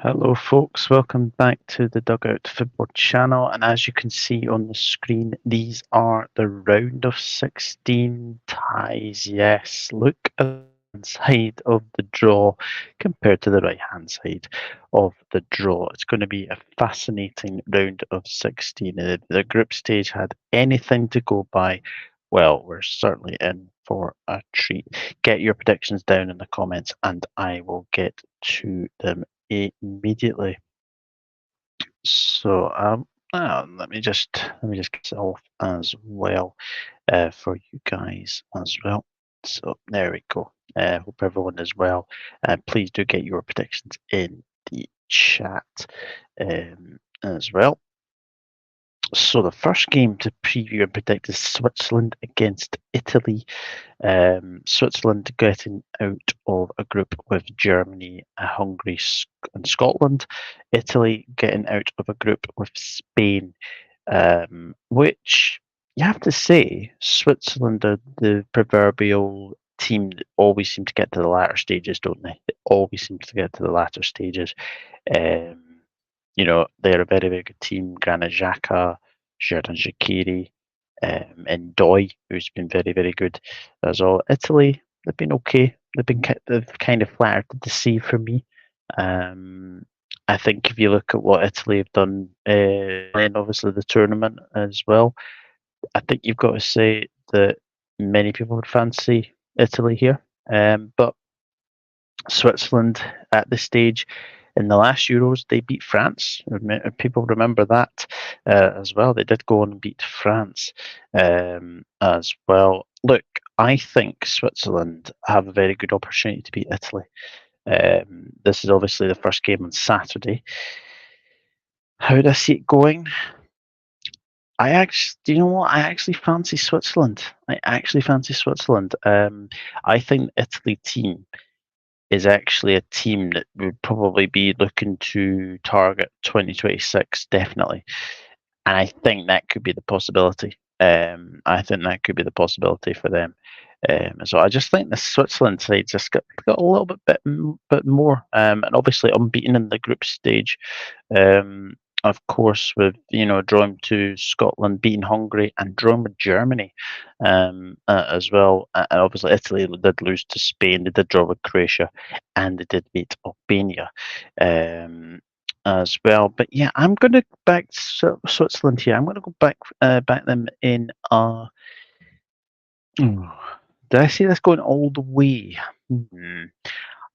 Hello, folks. Welcome back to the Dugout Football channel. And as you can see on the screen, these are the round of 16 ties. Yes, look at the side of the draw compared to the right hand side of the draw. It's going to be a fascinating round of 16. If the group stage had anything to go by, well, we're certainly in for a treat. Get your predictions down in the comments and I will get to them immediately. So let me just get it off as well for you guys as well. So there we go. Hope everyone is well. Please do get your predictions in the chat as well. So the first game to preview and predict is Switzerland against Italy. Switzerland getting out of a group with Germany, Hungary, and Scotland. Italy getting out of a group with Spain, which you have to say, Switzerland are the proverbial team that always seem to get to the latter stages, don't they? They always seem to get to the latter stages. Um, they're a very, very good team. Granit Xhaka, Xherdan Shaqiri, and Doi, who's been very, very good as well. Italy, they've been okay. They've kind of flattered the sea for me. Um, I think if you look at what Italy have done, and obviously the tournament as well, I think you've got to say that many people would fancy Italy here. But Switzerland at this stage in the last Euros, they beat France. People remember that as well. They did go on and beat France as well. Look, I think Switzerland have a very good opportunity to beat Italy. This is obviously the first game on Saturday. How do I see it going? Do you know what? I actually fancy Switzerland. I actually fancy Switzerland. I think the Italy team is actually a team that would probably be looking to target 2026 definitely, and I think that could be the possibility. I think that could be the possibility for them. So I just think the Switzerland side just got a little bit more, and obviously unbeaten in the group stage. Um, of course, with drawing to Scotland, beating Hungary, and drawing with Germany as well. And obviously, Italy did lose to Spain. They did draw with Croatia, and they did beat Albania. As well. But yeah, I'm going to back Switzerland here. I'm going to go back them in. Did I see this going all the way?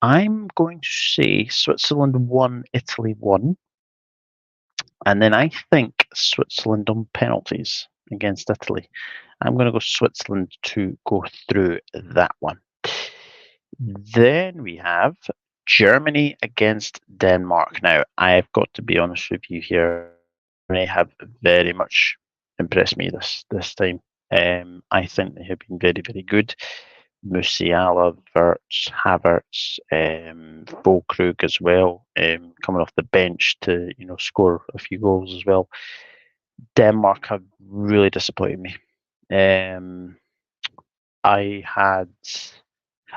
I'm going to say Switzerland 1, Italy 1, and then I think Switzerland on penalties against Italy. I'm going to go Switzerland to go through that one. Then we have Germany against Denmark. Now, I've got to be honest with you here. They have very much impressed me this time. I think they have been very, very good. Musiala, Wirtz, Havertz, Füllkrug as well, coming off the bench to score a few goals as well. Denmark have really disappointed me. Um, I had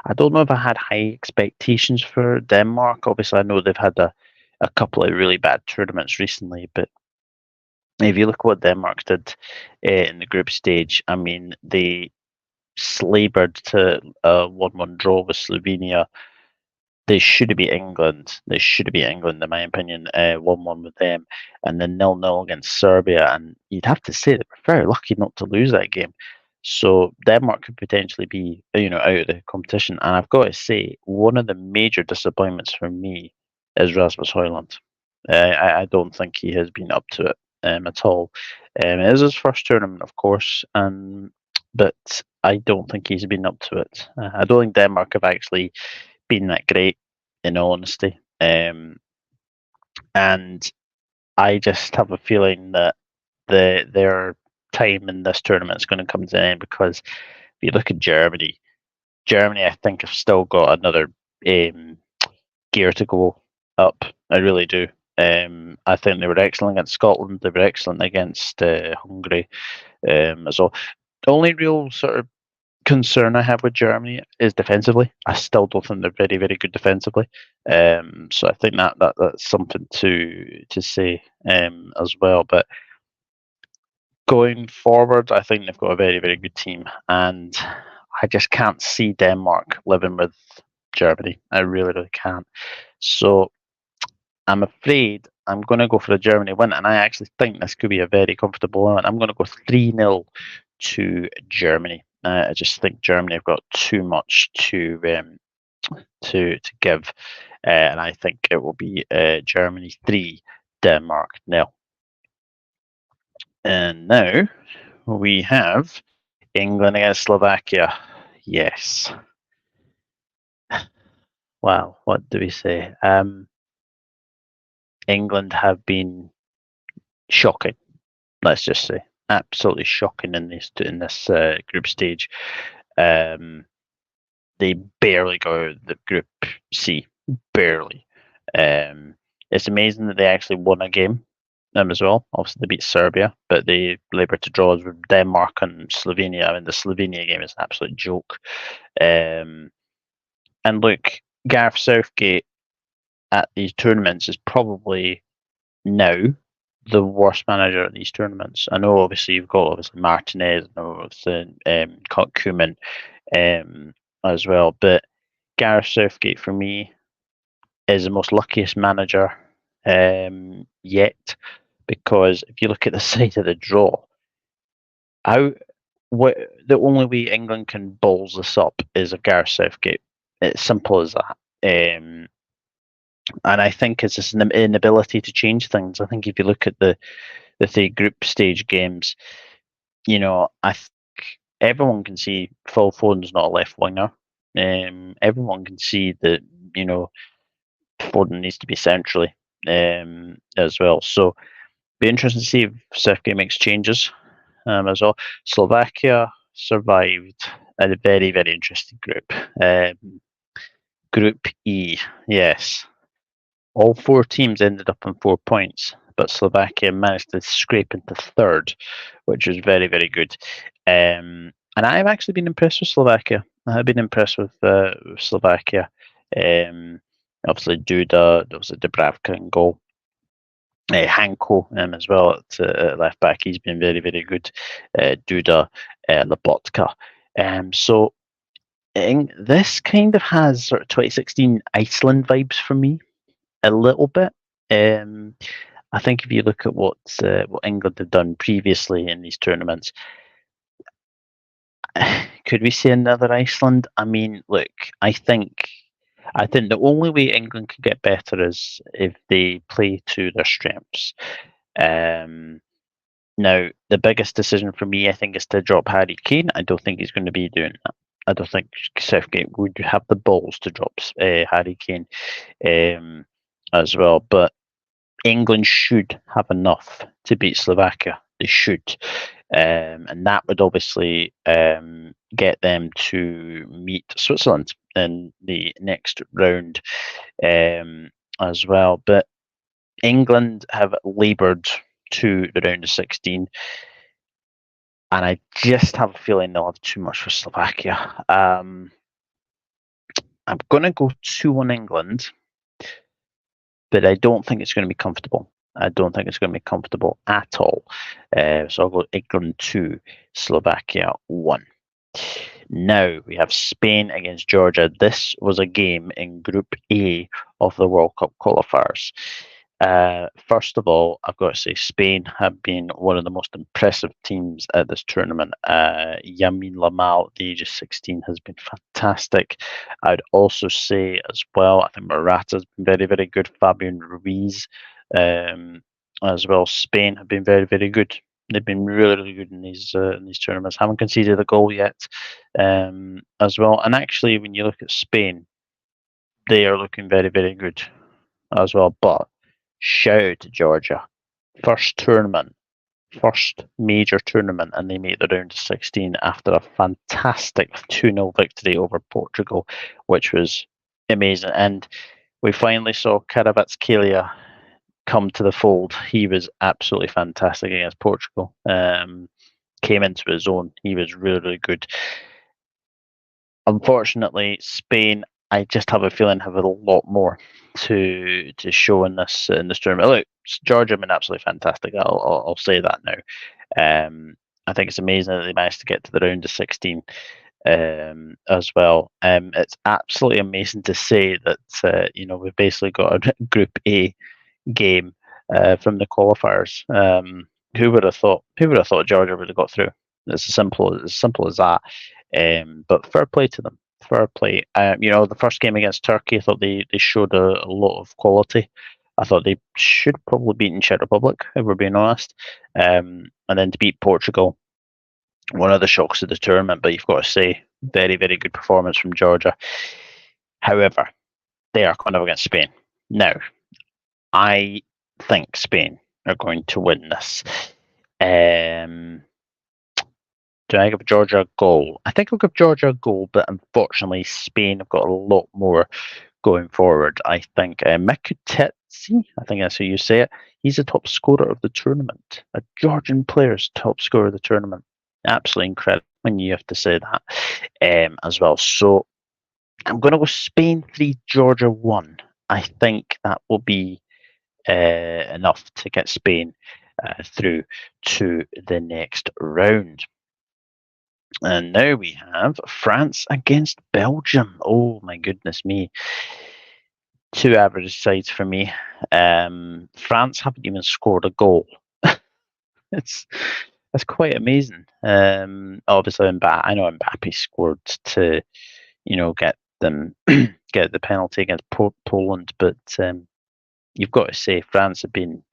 I don't know if I had high expectations for Denmark. Obviously, I know they've had a couple of really bad tournaments recently, but if you look at what Denmark did in the group stage, I mean, they slavered to a 1-1 draw with Slovenia. They should have beat England. They should have beat England, in my opinion, 1-1 with them, and then 0-0 against Serbia. And you'd have to say they were very lucky not to lose that game. So Denmark could potentially be, out of the competition. And I've got to say, one of the major disappointments for me is Rasmus Højlund. I don't think he has been up to it at all. It is his first tournament, of course, but I don't think he's been up to it. I don't think Denmark have actually been that great, in all honesty. And I just have a feeling that their time in this tournament is going to come to an end because if you look at Germany, I think have still got another gear to go up. I really do. I think they were excellent against Scotland. They were excellent against Hungary as well. The only real sort of concern I have with Germany is defensively. I still don't think they're very, very good defensively. So I think that's something to say as well. But going forward, I think they've got a very, very good team, and I just can't see Denmark living with Germany. I really, really can't. So I'm afraid I'm going to go for a Germany win, and I actually think this could be a very comfortable win. I'm going to go 3-0 to Germany. I just think Germany have got too much to give, and I think it will be Germany 3, Denmark 0. And now we have England against Slovakia. Yes. Wow, what do we say? England have been shocking. Let's just say absolutely shocking in this group stage. Um, they barely got out of the Group C, barely. It's amazing that they actually won a game as well. Obviously, they beat Serbia, but they laboured to draws with Denmark and Slovenia. I mean, the Slovenia game is an absolute joke. Um, and look, Gareth Southgate at these tournaments is probably now the worst manager at these tournaments. I know, obviously, you've got Martinez, I know obviously Koeman as well, but Gareth Southgate for me is the most luckiest manager yet, because if you look at the side of the draw, how what the only way England can balls this up is if Gareth Southgate. It's simple as that. And I think it's just an inability to change things. I think if you look at the three group stage games, I think everyone can see Phil Foden's not a left winger. Everyone can see that you know Foden needs to be centrally as well. So be interesting to see if Southgate makes changes as well. Slovakia survived a very, very interesting group. Group E, yes. All four teams ended up on 4 points, but Slovakia managed to scrape into third, which was very, very good. And I've actually been impressed with Slovakia. I've been impressed with Slovakia. Um, Obviously, Duda, there was a Dubravka in goal. Hanko as well at left back. He's been very, very good. Duda, Lobotka. So this kind of has sort of 2016 Iceland vibes for me, a little bit. I think if you look at what England have done previously in these tournaments, could we say another Iceland? I mean, look, I think the only way England could get better is if they play to their strengths. Um, Now, the biggest decision for me, I think, is to drop Harry Kane. I don't think he's going to be doing that. I don't think Southgate would have the balls to drop Harry Kane as well. But England should have enough to beat Slovakia. They should. And that would obviously get them to meet Switzerland in the next round as well. But England have laboured to the round of 16, and I just have a feeling they'll have too much for Slovakia. I'm going to go 2-1 England, but I don't think it's going to be comfortable. I don't think it's going to be comfortable at all. So I'll go England 2, Slovakia 1. Now we have Spain against Georgia. This was a game in Group A of the World Cup qualifiers. First of all, I've got to say Spain have been one of the most impressive teams at this tournament. Yamin Lamal, at the age of 16, has been fantastic. I'd also say as well, I think Morata's been very, very good. Fabian Ruiz as well. Spain have been very, very good. They've been really, really good in these tournaments. Haven't conceded a goal yet as well. And actually, when you look at Spain, they are looking very, very good as well. But shout out to Georgia. First tournament, first major tournament, and they make the round of 16 after a fantastic 2-0 victory over Portugal, which was amazing. And we finally saw Kvaratskhelia come to the fold. He was absolutely fantastic against Portugal. Came into his own. He was really, really good. Unfortunately, Spain, I just have a feeling have a lot more to show in this tournament. Look, Georgia have been absolutely fantastic. I'll say that now. I think it's amazing that they managed to get to the round of 16 as well. It's absolutely amazing to say that we've basically got a Group A game from the qualifiers. Who would have thought? Who would have thought Georgia would have got through? It's as simple as that. But fair play to them. Fair play. The first game against Turkey, I thought they showed a lot of quality. I thought they should probably beaten Czech Republic, if we're being honest. And then to beat Portugal, one of the shocks of the tournament. But you've got to say, very, very good performance from Georgia. However, they are coming up against Spain. Now, I think Spain are going to win this. Do I give Georgia a goal? I think I'll give Georgia a goal, but unfortunately, Spain have got a lot more going forward. I think Mikutetsi, I think that's how you say it, he's the top scorer of the tournament. A Georgian player's top scorer of the tournament. Absolutely incredible when you have to say that as well. So I'm going to go Spain 3, Georgia 1. I think that will be enough to get Spain through to the next round. And now we have France against Belgium. Oh my goodness me. Two average sides for me. France haven't even scored a goal. it's it's quite amazing. Obviously, I know Mbappe scored to get them get the penalty against Poland, but you've got to say France have been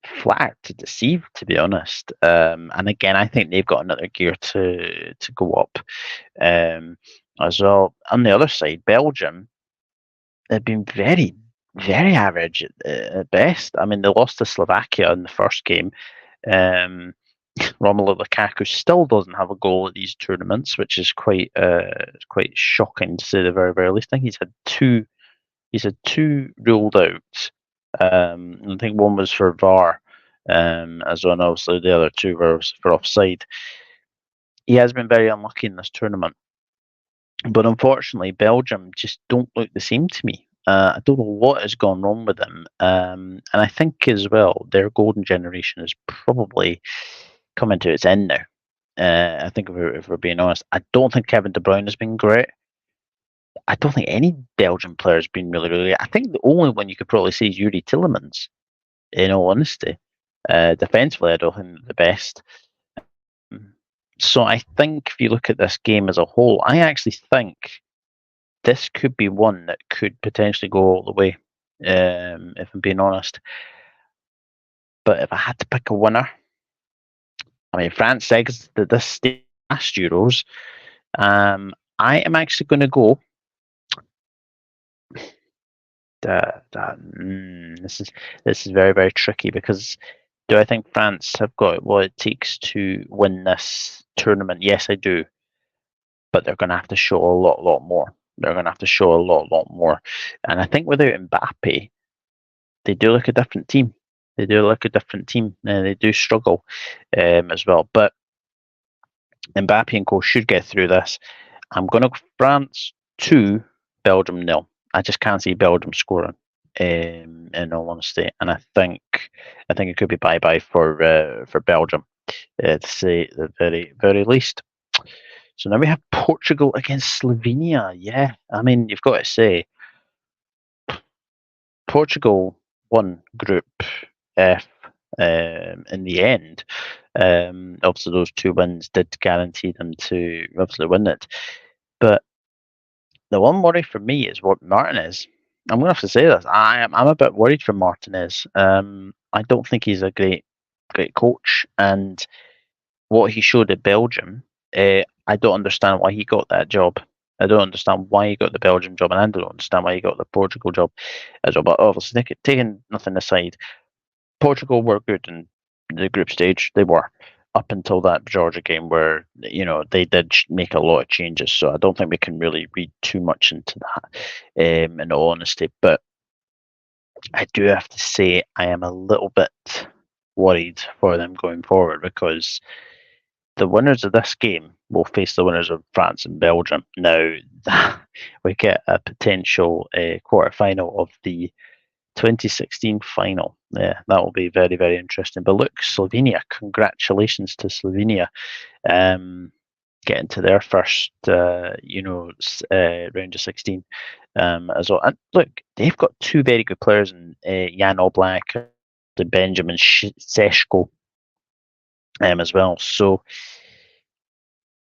flat to deceive, to be honest. And again, I think they've got another gear to go up as well. On the other side, Belgium have been very, very average at best. I mean, they lost to Slovakia in the first game. Romelu Lukaku still doesn't have a goal at these tournaments, which is quite shocking to say the very, very least. I think he's had two. He's had two ruled out. I think one was for VAR, as well, and obviously the other two were for offside. He has been very unlucky in this tournament, but unfortunately, Belgium just don't look the same to me. I don't know what has gone wrong with them, and I think as well their golden generation is probably coming to its end now. I think if we're being honest, I don't think Kevin De Bruyne has been great. I don't think any Belgian player has been really, really. I think the only one you could probably say is Yuri Tillemans. In all honesty, defensively, I don't think they're the best. So I think if you look at this game as a whole, I actually think this could be one that could potentially go all the way. If I'm being honest, but if I had to pick a winner, I mean, France exited this stage last Euros. I am actually going to go. This is very, very tricky because do I think France have got what it takes to win this tournament? Yes, I do, but they're going to have to show a lot more. They're going to have to show a lot more, and I think without Mbappe, they do look a different team. They do look a different team, and they do struggle as well. But Mbappe and co should get through this. I'm going to go France 2, Belgium 0. I just can't see Belgium scoring. In all honesty, and I think it could be bye bye for Belgium, to say the very very least. So now we have Portugal against Slovenia. Yeah, I mean you've got to say Portugal won Group F in the end. Obviously, those two wins did guarantee them to obviously win it, but the one worry for me is what Martinez. I'm going to have to say this. I'm a bit worried for Martinez. I don't think he's a great coach, and what he showed at Belgium, I don't understand why he got that job. I don't understand why he got the Belgium job, and I don't understand why he got the Portugal job as well. But obviously, taking nothing aside, Portugal were good in the group stage. They were up until that Georgia game where they did make a lot of changes. So I don't think we can really read too much into that, in all honesty. But I do have to say I am a little bit worried for them going forward because the winners of this game will face the winners of France and Belgium. Now, we get a potential quarter final of the 2016 final. Yeah, that will be very, very interesting. But look, Slovenia, congratulations to Slovenia, getting to their first, round of 16 as well. And look, they've got two very good players in Jan Oblak and Benjamin Sesko as well. So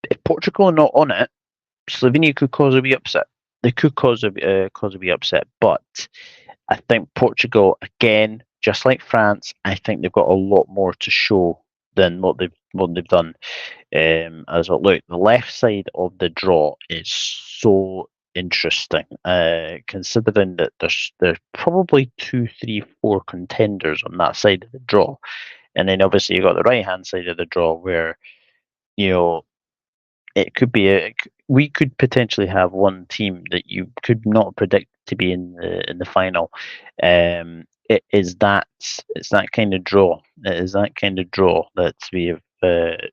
if Portugal are not on it, Slovenia could cause a wee upset. They could cause a wee upset, but I think Portugal again, just like France, I think they've got a lot more to show than what they've done. As well, look, the left side of the draw is so interesting, considering that there's probably two, three, four contenders on that side of the draw, and then obviously you got the right hand side of the draw where you know it could be we could potentially have one team that you could not predict to be in the final. It's that kind of draw. It is that kind of draw that we have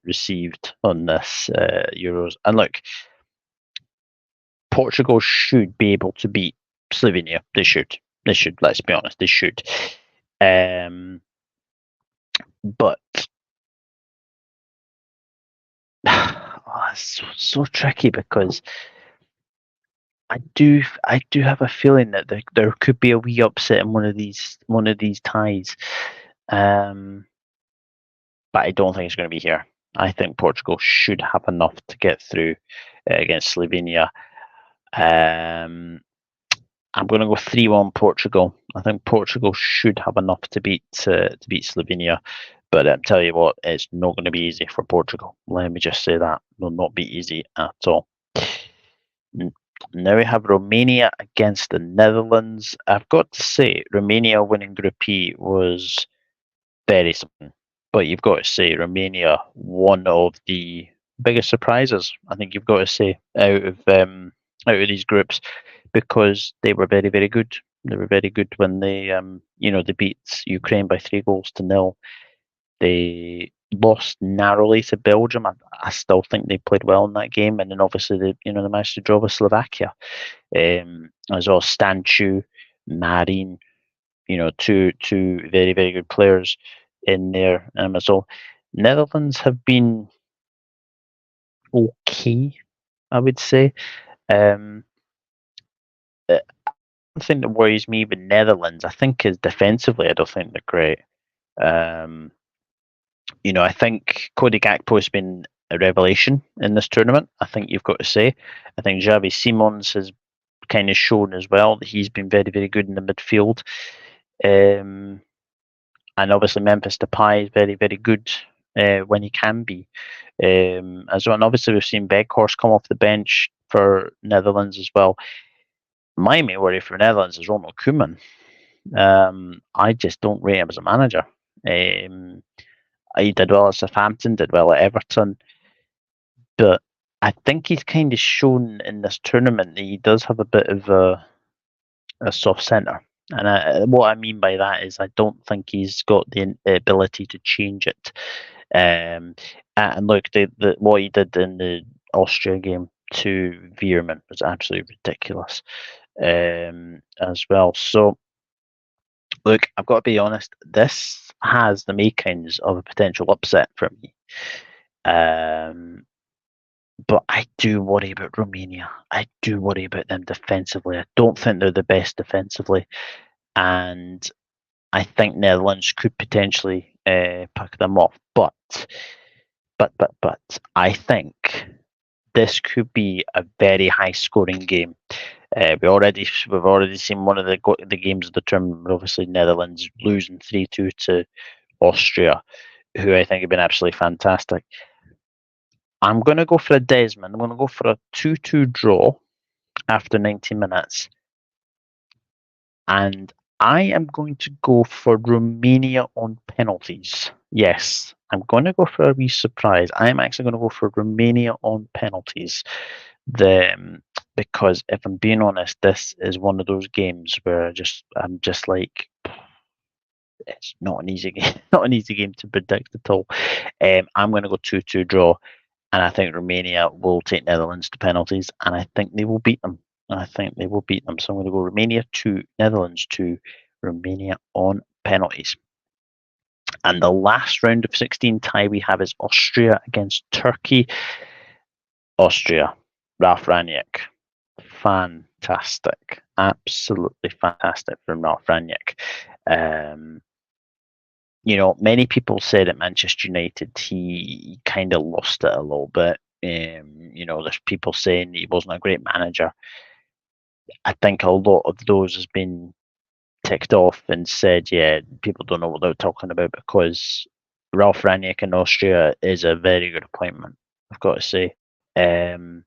received on this Euros. And look, Portugal should be able to beat Slovenia. They should. They should. Let's be honest. They should. But it's so tricky because I do have a feeling that there could be a wee upset in one of these ties, um, but I don't think it's going to be here. I think Portugal should have enough to get through against Slovenia. I'm going to go 3-1 Portugal. I think Portugal should have enough to beat Slovenia, but tell you what, it's not going to be easy for Portugal. Let me just say that will not be easy at all. Now we have Romania against the Netherlands. I've got to say, Romania winning Group E was very something. But you've got to say, Romania, one of the biggest surprises, I think you've got to say, out of these groups, because they were very, very good. They were very good when they beat Ukraine by 3-0. They lost narrowly to Belgium. I still think they played well in that game, and then obviously they managed to draw with Slovakia. As well, Stanchu, Marin, two very, very good players in there. As well, Netherlands have been okay, I would say. The thing that worries me with Netherlands, I think, is defensively. I don't think they're great. Um, I think Cody Gakpo has been a revelation in this tournament. I think you've got to say. I think Xavi Simons has kind of shown as well that he's been very, very good in the midfield. And obviously Memphis Depay is very, very good when he can be. As well, and obviously we've seen Weghorst come off the bench for Netherlands as well. My main worry for Netherlands is Ronald Koeman. I just don't rate him as a manager. He did well at Southampton, did well at Everton, but I think he's kind of shown in this tournament that he does have a bit of a soft centre. And what I mean by that is I don't think he's got the ability to change it. And look, what he did in the Austria game to Veerman was absolutely ridiculous as well. So, look, I've got to be honest, this has the makings of a potential upset for me. But I do worry about Romania. I do worry about them defensively. I don't think they're the best defensively. And I think Netherlands could potentially pick them off. But I think this could be a very high scoring game. We've already seen one of the games of the tournament. Obviously, Netherlands losing 3-2 to Austria, who I think have been absolutely fantastic. I'm going to go for a Desmond. I'm going to go for a 2-2 draw after 90 minutes. And I am going to go for Romania on penalties. Yes, I'm going to go for a wee surprise. I'm actually going to go for Romania on penalties. Because if I'm being honest, this is one of those games where I'm just like, it's not an easy game, not an easy game to predict at all. I'm going to go 2-2 draw, and I think Romania will take Netherlands to penalties, and I think they will beat them. I think they will beat them. So I'm going to go Romania 2, Netherlands 2, Romania on penalties. And the last round of 16 tie we have is Austria against Turkey. Austria, Ralf Rangnick. Fantastic. Absolutely fantastic from Ralf Rangnick. Many people said at Manchester United he kind of lost it a little bit. There's people saying he wasn't a great manager. I think a lot of those has been ticked off and said, yeah, people don't know what they're talking about because Ralf Rangnick in Austria is a very good appointment, I've got to say. And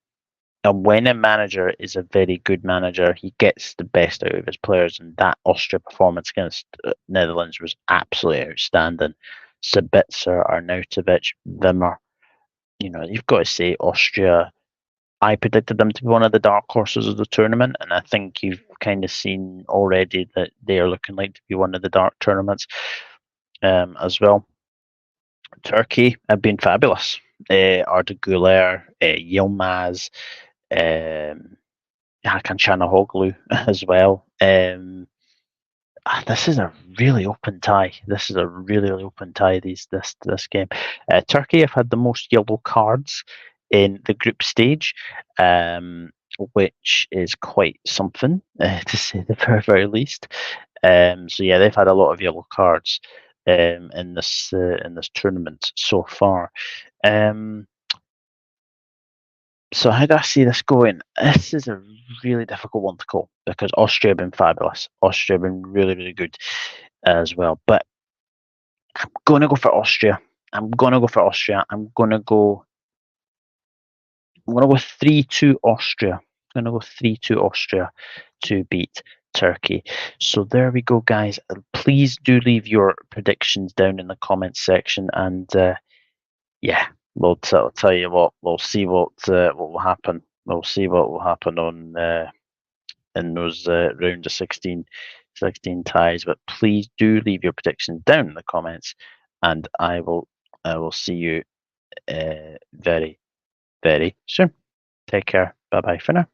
when a manager is a very good manager, he gets the best out of his players. And that Austria performance against Netherlands was absolutely outstanding. Sabitzer, Arnautovic, Wimmer. You've got to say Austria. I predicted them to be one of the dark horses of the tournament, and I think you've kind of seen already that they are looking like to be one of the dark tournaments as well. Turkey have been fabulous. Arda Güler, Yilmaz, Hakan Çalhanoğlu as well. This is a really open tie. This is a really, really open tie. This game. Turkey have had the most yellow cards in the group stage, which is quite something to say the very, very least. So yeah, they've had a lot of yellow cards in this tournament so far. So how do I see this going? This is a really difficult one to call because Austria have been fabulous. Austria have been really, really good as well. But I'm gonna go for Austria. I'm gonna go for Austria. I'm gonna go 3-2 Austria. I'm gonna go 3-2 Austria to beat Turkey. So there we go, guys. Please do leave your predictions down in the comments section, and yeah, we'll tell you what. We'll see what will happen. We'll see what will happen on in those round of 16 ties. But please do leave your predictions down in the comments, and I will see you very, very soon. Take care. Bye bye for now.